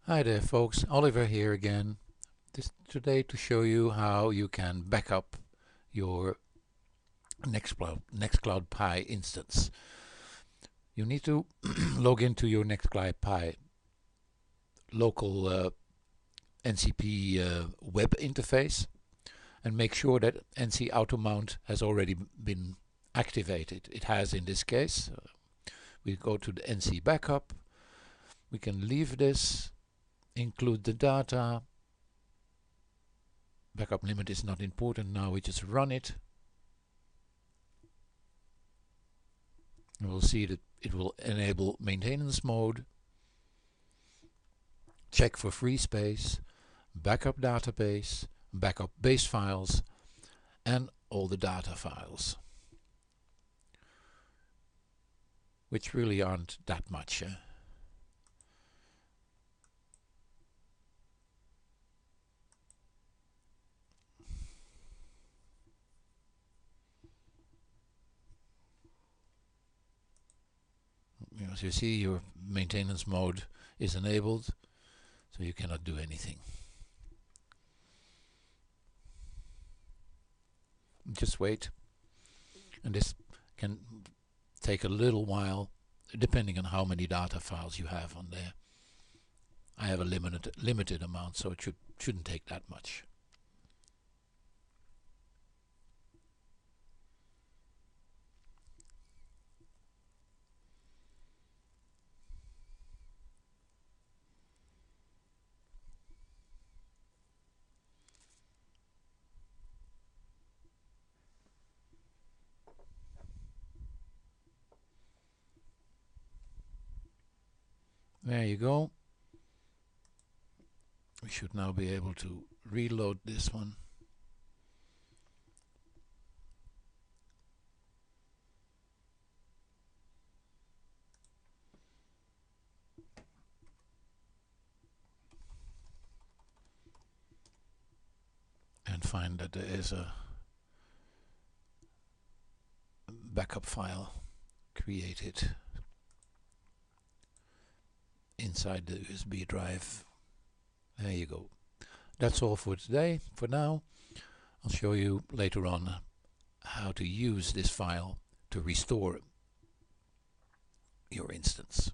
Hi there folks, Oliver here again. Today to show you how you can backup your NextCloudPi instance. You need to log into your NextCloudPi local ncp-web interface and make sure that NC Automount has already been activated. It has in this case. We go to the NC backup. We can leave this, include the data. Backup limit is not important now, we just run it. And we'll see that it will enable maintenance mode, check for free space, backup database, backup base files, and all the data files, which really aren't that much. As you see, your maintenance mode is enabled, so you cannot do anything. Just wait, and this can take a little while depending on how many data files you have on there. I have a limited amount, so it shouldn't take that much. There you go. We should now be able to reload this one. And find that there is a backup file created inside the USB drive. There you go. That's all for today. For now, I'll show you later on how to use this file to restore your instance.